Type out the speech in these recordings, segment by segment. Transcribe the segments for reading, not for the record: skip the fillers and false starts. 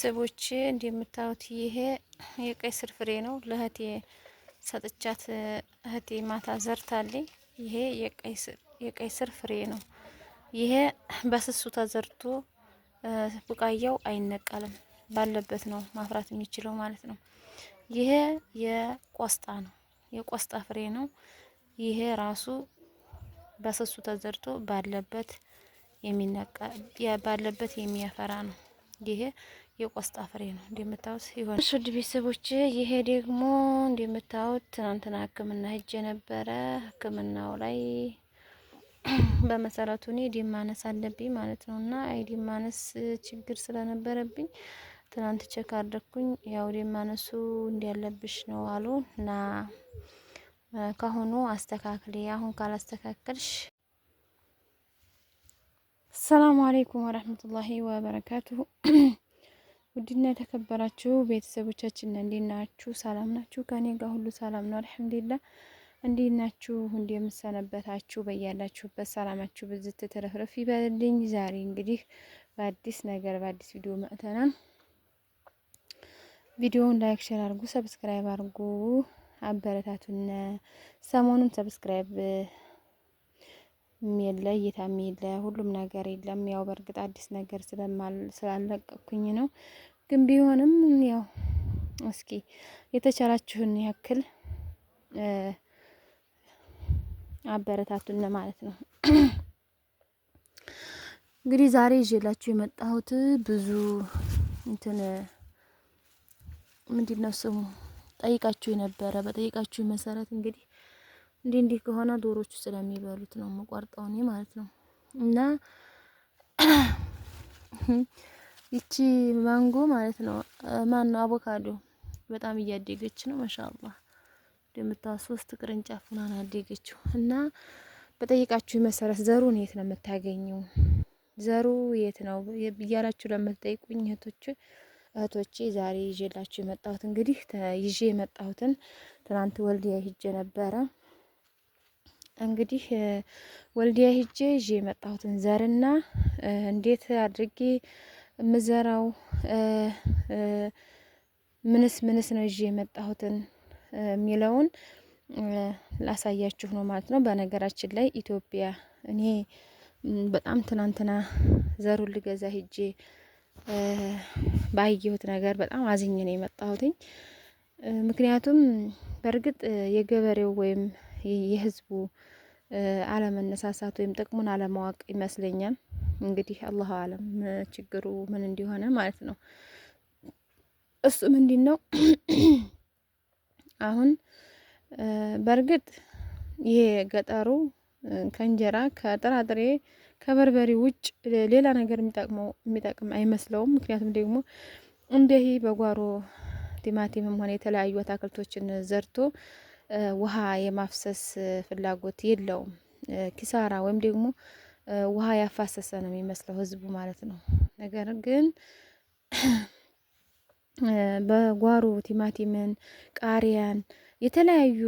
ሰቦች እንደምታዩት ይሄ የቀይ ስር ፍሬ ነው። ለእህቴ ሰጥቻት እህቴ ማታ ዘርታለኝ። ይሄ የቀይ ስር ፍሬ ነው። ይሄ በስሱ ተዘርቶ ቡቃያው አይነቀልም፣ ባለበት ነው ማፍራት የሚችለው ማለት ነው። ይሄ የቆስጣ ነው፣ የቆስጣ ፍሬ ነው። ይሄ ራሱ በስሱ ተዘርቶ ባለበት ባለበት የሚያፈራ ነው። ይሄ የቆስጣ ፍሬ ነው እንደምታዩት ይሆን። ውድ ቤተሰቦች ይሄ ደግሞ እንደምታዩት ትናንትና ሕክምና ሄጄ ነበረ። ሕክምናው ላይ በመሰረቱ እኔ ደም ማነስ አለብኝ ማለት ነው እና ደም ማነስ ችግር ስለነበረብኝ ትናንት ቼክ አደረኩኝ። ያው ደም ማነሱ እንዲያለብሽ ነው አሉ እና ካሁኑ አስተካክሌ አሁን ካላስተካከልሽ ሰላም አለይኩም ወራህመቱላሂ ወበረካቱሁ። ውድና የተከበራችሁ ቤተሰቦቻችን እንዴት ናችሁ? ሰላም ናችሁ? ከኔ ጋር ሁሉ ሰላም ነው አልሐምዱሊላህ። እንዴት ናችሁ? እንደምሰነበታችሁ በያላችሁበት ሰላማችሁ ብዝት ተረፍረፍ ይበልልኝ። ዛሬ እንግዲህ በአዲስ ነገር በአዲስ ቪዲዮ መጥተናል። ቪዲዮውን ላይክ፣ ሼር አድርጉ፣ ሰብስክራይብ አድርጉ፣ አበረታቱን። ሰሞኑን ሰብስክራይብ የለ እይታም የለ ሁሉም ነገር የለም። ያው በእርግጥ አዲስ ነገር ስላለቀኩኝ ነው። ግን ቢሆንም ያው እስኪ የተቻላችሁን ያክል አበረታቱን ማለት ነው። እንግዲህ ዛሬ ይዤላችሁ የመጣሁት ብዙ ምንድነው ስሙ ጠይቃችሁ የነበረ በጠይቃችሁ መሰረት እንግዲህ እንዲህ ከሆነ ዶሮቹ ስለሚበሉት ነው የምቆርጠው እኔ ማለት ነው። እና ይቺ ማንጎ ማለት ነው ማን ነው አቮካዶ በጣም እያደገች ነው ማሻአላህ። እንደምታውቁ 3 ቅርንጫፍ ሆና አደገችው። እና በጠይቃችሁ መሰረት ዘሩን የት ነው የምታገኘው? ዘሩ የት ነው እያላችሁ ለምትጠይቁኝ እህቶቼ ዛሬ ይዤላችሁ የመጣሁት እንግዲህ ይዤ የመጣሁትን ትናንት ወልዲያ ሂጄ ነበረ። እንግዲህ ወልዲያ ሂጄ ይዤ የመጣሁትን ዘርና እንዴት አድርጌ ምዘራው ምንስ ነው ይዤ የመጣሁትን የሚለውን ላሳያችሁ ነው ማለት ነው። በነገራችን ላይ ኢትዮጵያ እኔ በጣም ትናንትና ዘሩን ልገዛ ሂጄ ባየሁት ነገር በጣም አዝኜ ነው የመጣሁትኝ። ምክንያቱም በእርግጥ የገበሬው ወይም የህዝቡ አለመነሳሳት ወይም ጥቅሙን አለማወቅ ይመስለኛል። እንግዲህ አላሁ አለም ችግሩ ምን እንዲሆነ ማለት ነው። እሱ ምንድነው አሁን በእርግጥ ይሄ ገጠሩ ከእንጀራ ከጥራጥሬ ከበርበሬ ውጭ ሌላ ነገር የሚጠቅም አይመስለውም። ምክንያቱም ደግሞ እንደዚህ በጓሮ ቲማቲምም ሆነ የተለያዩ አትክልቶችን ዘርቶ ውሃ የማፍሰስ ፍላጎት የለውም። ኪሳራ ወይም ደግሞ ውሃ ያፋሰሰ ነው የሚመስለው ህዝቡ ማለት ነው። ነገር ግን በጓሮ ቲማቲምን፣ ቃሪያን የተለያዩ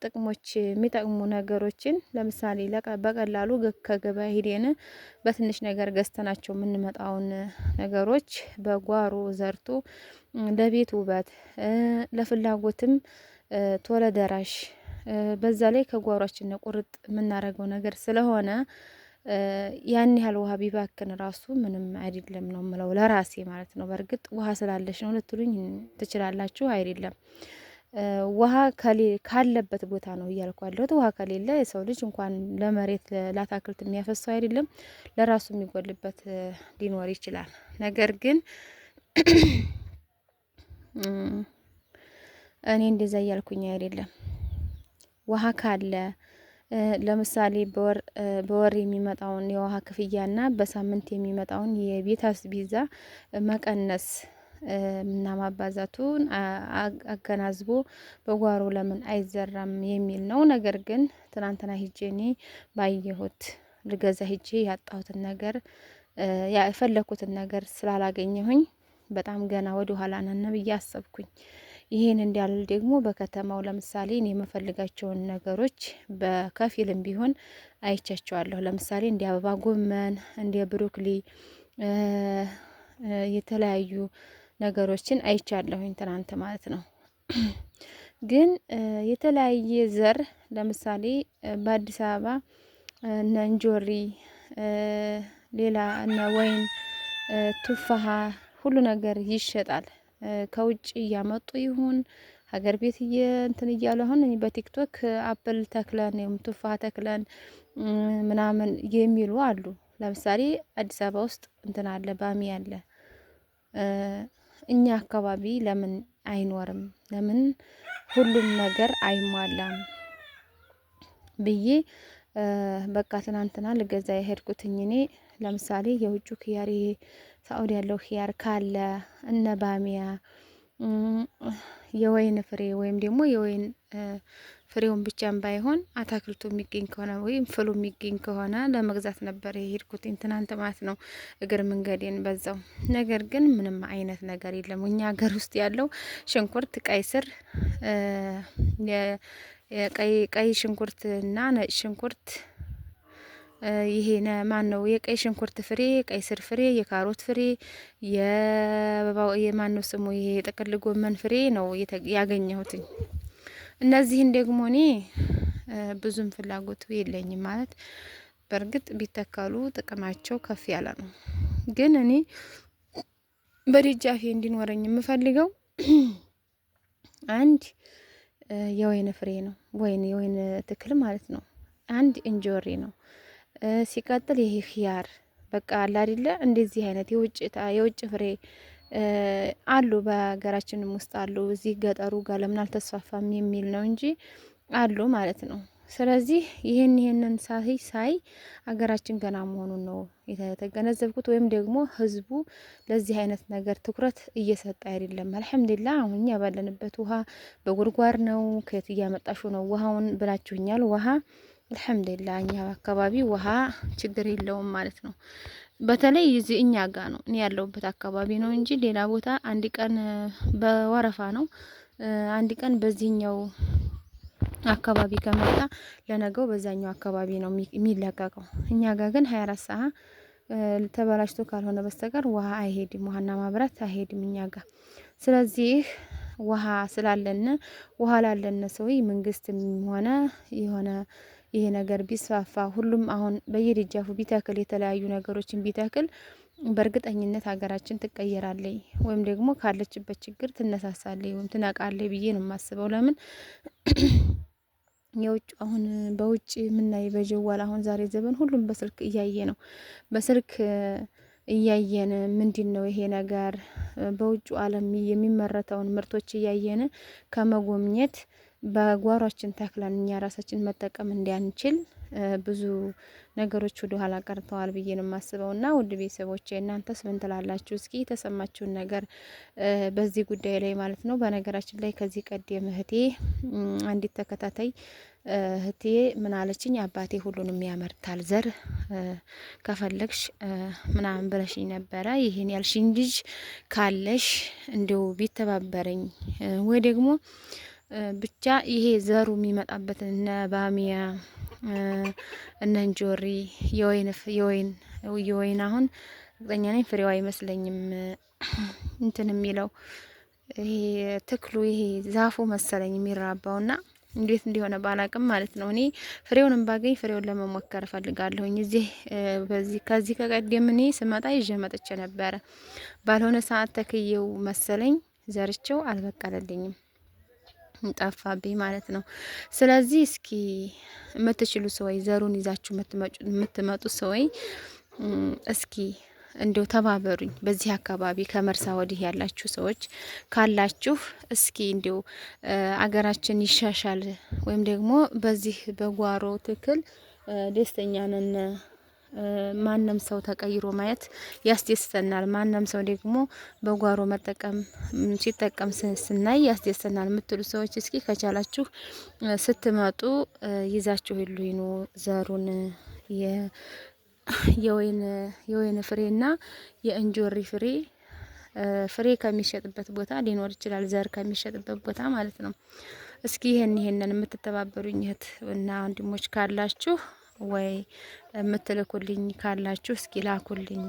ጥቅሞች የሚጠቅሙ ነገሮችን ለምሳሌ በቀላሉ ከገበያ ሄደን በትንሽ ነገር ገዝተናቸው የምንመጣውን ነገሮች በጓሮ ዘርቶ ለቤት ውበት ለፍላጎትም ቶሎ ደራሽ በዛ ላይ ከጓሯችን ቁርጥ የምናደርገው ነገር ስለሆነ ያን ያህል ውሃ ቢባክን ራሱ ምንም አይደለም ነው የምለው ለራሴ ማለት ነው። በእርግጥ ውሃ ስላለሽ ነው ልትሉኝ ትችላላችሁ። አይደለም ውሃ ካለበት ቦታ ነው እያልኩ ያለሁት። ውሃ ከሌለ የሰው ልጅ እንኳን ለመሬት ለአታክልት የሚያፈሰው አይደለም ለራሱ የሚጎልበት ሊኖር ይችላል። ነገር ግን እኔ እንደዛ እያልኩኝ አይደለም። ውሃ ካለ ለምሳሌ በወር የሚመጣውን የውሃ ክፍያና በሳምንት የሚመጣውን የቤት አስቤዛ መቀነስ እና ማባዛቱን አገናዝቦ በጓሮ ለምን አይዘራም የሚል ነው። ነገር ግን ትናንትና ሂጄ እኔ ባየሁት ልገዛ ሂጄ ያጣሁትን ነገር የፈለኩትን ነገር ስላላገኘሁኝ በጣም ገና ወደ ኋላ ነን ብዬ አሰብኩኝ። ይሄን እንዲያልል ደግሞ በከተማው ለምሳሌ እኔ የምፈልጋቸውን ነገሮች በከፊልም ቢሆን አይቻቸዋለሁ። ለምሳሌ እንደ አበባ ጎመን፣ እንደ ብሮኮሊ የተለያዩ ነገሮችን አይቻለሁኝ ትናንት ማለት ነው። ግን የተለያየ ዘር ለምሳሌ በአዲስ አበባ እነ እንጆሪ ሌላ እነ ወይን ቱፋሃ ሁሉ ነገር ይሸጣል። ከውጭ እያመጡ ይሁን ሀገር ቤት እንትን እያሉ አሁን በቲክቶክ አፕል ተክለን ወይም ቱፋሃ ተክለን ምናምን የሚሉ አሉ። ለምሳሌ አዲስ አበባ ውስጥ እንትን አለ ባሚ አለ። እኛ አካባቢ ለምን አይኖርም? ለምን ሁሉም ነገር አይሟላም ብዬ በቃ ትናንትና ልገዛ የሄድኩትኝ እኔ ለምሳሌ የውጭ ኪያር ሳኡዲ ያለው ኪያር ካለ እነ ባሚያ የወይን ፍሬ ወይም ደግሞ የወይን ፍሬውን ብቻም ባይሆን አታክልቱ የሚገኝ ከሆነ ወይም ፍሉ የሚገኝ ከሆነ ለመግዛት ነበር የሄድኩትኝ ትናንት ማለት ነው፣ እግር መንገዴን በዛው። ነገር ግን ምንም አይነት ነገር የለም። እኛ ሀገር ውስጥ ያለው ሽንኩርት፣ ቀይ ስር፣ ቀይ ሽንኩርት እና ነጭ ሽንኩርት ይሄ ማን ነው የቀይ ሽንኩርት ፍሬ፣ ቀይ ስር ፍሬ፣ የካሮት ፍሬ፣ የማን ነው ስሙ ይሄ የጥቅል ጎመን ፍሬ ነው ያገኘሁትኝ። እነዚህን ደግሞ እኔ ብዙም ፍላጎቱ የለኝም ማለት በእርግጥ ቢተከሉ ጥቅማቸው ከፍ ያለ ነው። ግን እኔ በደጃፌ እንዲኖረኝ የምፈልገው አንድ የወይን ፍሬ ነው፣ የወይን ትክል ማለት ነው። አንድ እንጆሪ ነው። ሲቀጥል ይሄ ኺያር በቃ አለ አይደለ? እንደዚህ አይነት የውጭ ፍሬ አሉ፣ በሀገራችንም ውስጥ አሉ። እዚህ ገጠሩ ጋር ለምን አልተስፋፋም የሚል ነው እንጂ አሉ ማለት ነው። ስለዚህ ይሄንን ሳይ ሀገራችን ገና መሆኑን ነው የተገነዘብኩት። ወይም ደግሞ ህዝቡ ለዚህ አይነት ነገር ትኩረት እየሰጠ አይደለም። አልሐምዱሊላህ አሁን እኛ ባለንበት ውሃ በጉድጓድ ነው። ከየት እያመጣሹ ነው ውሃውን ብላችሁኛል። ውሃ አልሐምዱሊላህ እኛ አካባቢ ውሃ ችግር የለውም ማለት ነው። በተለይ እዚህ እኛ ጋ ነው፣ እኔ ያለሁበት አካባቢ ነው እንጂ ሌላ ቦታ አንድ ቀን በወረፋ ነው፣ አንድ ቀን በዚህኛው አካባቢ ከመጣ ለነገው በዛኛው አካባቢ ነው የሚለቀቀው። እኛ ጋር ግን 24 ሰዓት ተበላሽቶ ካልሆነ በስተቀር ውሃ አይሄድም፣ ውሃና ማብራት አይሄድም እኛ ጋር። ስለዚህ ውሃ ስላለን ውሃ ላለን ሰው መንግስትም ሆነ የሆነ ይሄ ነገር ቢስፋፋ ሁሉም አሁን በየደጃፉ ቢተክል የተለያዩ ነገሮችን ቢተክል በእርግጠኝነት ሀገራችን ትቀየራለች፣ ወይም ደግሞ ካለችበት ችግር ትነሳሳለች ወይም ትነቃለች ብዬ ነው የማስበው። ለምን የውጭ አሁን በውጭ የምናይ በጀዋል አሁን ዛሬ ዘበን ሁሉም በስልክ እያየ ነው። በስልክ እያየን ምንድን ነው ይሄ ነገር በውጭ ዓለም የሚመረተውን ምርቶች እያየን ከመጎብኘት በጓሯችን ተክለን እኛ ራሳችን መጠቀም እንዲያንችል ብዙ ነገሮች ወደ ኋላ ቀርተዋል ብዬ ነው የማስበው። እና ውድ ቤተሰቦቼ እናንተስ ምን ትላላችሁ? እስኪ የተሰማችሁን ነገር በዚህ ጉዳይ ላይ ማለት ነው። በነገራችን ላይ ከዚህ ቀደም እህቴ አንዲት ተከታታይ እህቴ ምን አለችኝ? አባቴ ሁሉንም ያመርታል ዘር ከፈለግሽ ምናምን ብለሽኝ ነበረ። ይሄን ያልሽኝ ልጅ ካለሽ እንዲው ቢተባበረኝ ወይ ደግሞ ብቻ ይሄ ዘሩ የሚመጣበት እነ ባሚያ እነ እንጆሪ የወይን አሁን እርግጠኛ ነኝ ፍሬው አይመስለኝም እንትን የሚለው ይሄ ትክሉ ይሄ ዛፉ መሰለኝ የሚራባውና እንዴት እንዲሆነ ባላቅም ማለት ነው። እኔ ፍሬውንም ባገኝ ፍሬውን ለመሞከር እፈልጋለሁኝ። ከዚህ ከቀደም እኔ ስመጣ ይዤ መጥቼ ነበረ። ባልሆነ ሰዓት ተክየው መሰለኝ ዘርቸው አልበቀለልኝም፣ ጠፋብኝ ማለት ነው። ስለዚህ እስኪ የምትችሉ ሰዎች ዘሩን ይዛችሁ የምትመጡ ሰዎች እስኪ እንዲው ተባበሩኝ። በዚህ አካባቢ ከመርሳ ወዲህ ያላችሁ ሰዎች ካላችሁ እስኪ እንዲው አገራችን ይሻሻል ወይም ደግሞ በዚህ በጓሮ ትክል ደስተኛ ነን። ማንም ሰው ተቀይሮ ማየት ያስደስተናል። ማንም ሰው ደግሞ በጓሮ መጠቀም ሲጠቀም ስናይ ያስደስተናል የምትሉ ሰዎች እስኪ ከቻላችሁ ስትመጡ ይዛችሁ ይሉ ዘሩን የወይን ፍሬና የእንጆሪ ፍሬ ከሚሸጥበት ቦታ ሊኖር ይችላል፣ ዘር ከሚሸጥበት ቦታ ማለት ነው። እስኪ ይሄንን የምትተባበሩኝ እህት እና ወንድሞች ካላችሁ ወይ የምትልኩልኝ ካላችሁ እስኪ ላኩልኝ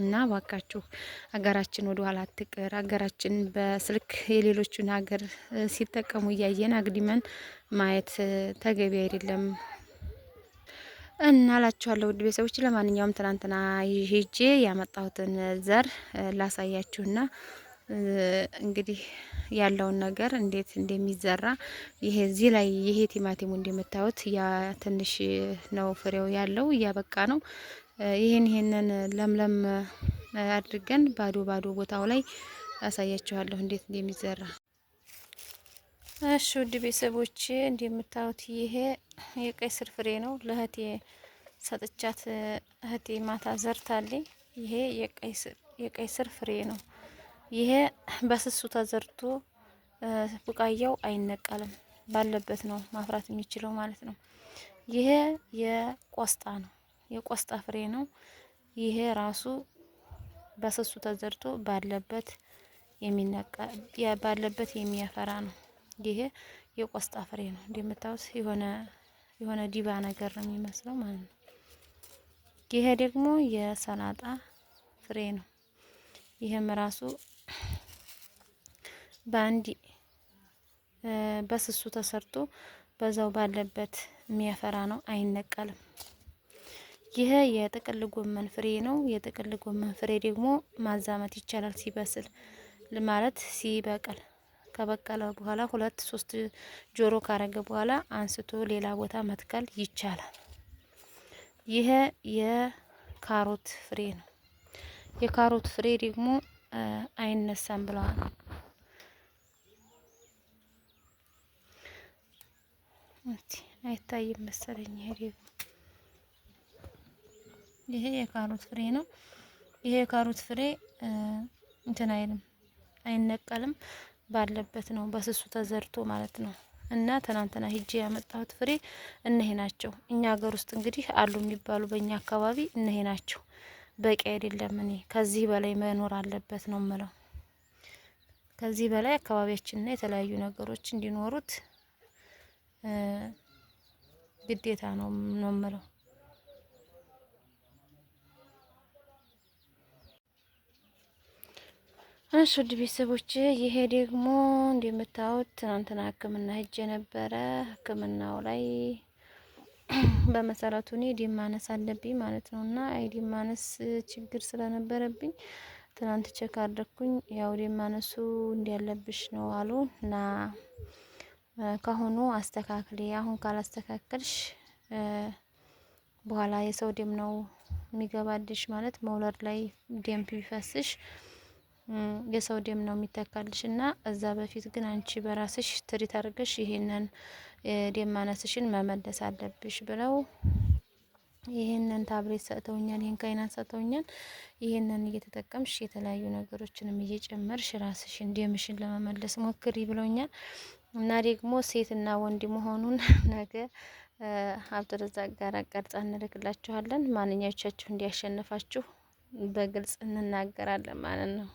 እና ባካችሁ ሀገራችን ወደ ኋላ አትቅር። ሀገራችን በስልክ የሌሎችን ሀገር ሲጠቀሙ እያየን አግዲመን ማየት ተገቢ አይደለም እና ላችኋለሁ ውድ ቤተሰቦች። ለማንኛውም ትናንትና ሄጄ ያመጣሁትን ዘር ላሳያችሁና እንግዲህ ያለውን ነገር እንዴት እንደሚዘራ ይሄ እዚህ ላይ ይሄ ቲማቲሙ እንደምታዩት ያ ትንሽ ነው ፍሬው ያለው እያበቃ ነው። ይሄንን ለምለም አድርገን ባዶ ቦታው ላይ አሳያችኋለሁ እንዴት እንደሚዘራ። እሺ ውድ ቤተሰቦቼ እንደምታዩት ይሄ የቀይ ስር ፍሬ ነው። ለእህቴ ሰጥቻት እህቴ ማታ ዘርታለኝ። ይሄ የቀይ ስር ፍሬ ነው። ይሄ በስሱ ተዘርቶ ቡቃያው አይነቀልም፣ ባለበት ነው ማፍራት የሚችለው ማለት ነው። ይሄ የቆስጣ ነው፣ የቆስጣ ፍሬ ነው። ይሄ ራሱ በስሱ ተዘርቶ ባለበት ባለበት የሚያፈራ ነው። ይሄ የቆስጣ ፍሬ ነው። እንደምታዩት የሆነ ዲባ ነገር ነው የሚመስለው ማለት ነው። ይሄ ደግሞ የሰላጣ ፍሬ ነው። ይሄም ራሱ በአንድ በስሱ ተሰርቶ በዛው ባለበት የሚያፈራ ነው፣ አይነቀልም። ይሄ የጥቅል ጎመን ፍሬ ነው። የጥቅል ጎመን ፍሬ ደግሞ ማዛመት ይቻላል ሲበስል ማለት ሲበቅል ከበቀለ በኋላ 2-3 ጆሮ ካረገ በኋላ አንስቶ ሌላ ቦታ መትከል ይቻላል። ይሄ የካሮት ፍሬ ነው። የካሮት ፍሬ ደግሞ አይነሳም ብለዋል። አይታይም መሰለኝ። ይሄ የካሮት ፍሬ ነው። ይሄ የካሮት ፍሬ እንትን አይልም፣ አይነቀልም፣ ባለበት ነው በስሱ ተዘርቶ ማለት ነው። እና ትናንትና ሂጄ ያመጣሁት ፍሬ እነሄ ናቸው። እኛ ሀገር ውስጥ እንግዲህ አሉ የሚባሉ በእኛ አካባቢ እነሄ ናቸው። በቂ አይደለም። እኔ ከዚህ በላይ መኖር አለበት ነው የምለው። ከዚህ በላይ አካባቢያችንና የተለያዩ ነገሮች እንዲኖሩት ግዴታ ነው የምለው። እሺ ውድ ቤተሰቦች፣ ይሄ ደግሞ እንደምታዩት ትናንትና ሕክምና ሄጄ ነበረ። ሕክምናው ላይ በመሰረቱ እኔ ደም ማነስ አለብኝ ማለት ነው እና ደም ማነስ ችግር ስለነበረብኝ ትናንት ቼክ አድርኩኝ። ያው ደም ማነሱ እንዲያለብሽ ነው አሉ እና ካሁኑ አስተካክሊ፣ አሁን ካላስተካከልሽ በኋላ የሰው ደም ነው የሚገባልሽ ማለት መውለድ ላይ ደም ቢፈስሽ የሰው ደም ነው የሚተካልሽ እና እዛ በፊት ግን አንቺ በራስሽ ትሪት አድርገሽ ይሄንን ደም ማነስሽን መመለስ አለብሽ ብለው ይሄንን ታብሌት ሰጥተውኛል። ይሄን ካይናን ሰጥተውኛል። ይሄንን እየተጠቀምሽ የተለያዩ ነገሮችንም እየጨመርሽ ራስሽን ደምሽን ለመመለስ ሞክሪ ብለውኛል። እና ደግሞ ሴትና ወንድ መሆኑን ነገ አብዱረዛቅ ጋር ቀርጻ እንልክላችኋለን። ማንኛዎቻችሁ እንዲያሸንፋችሁ በግልጽ እንናገራለን ማለት ነው።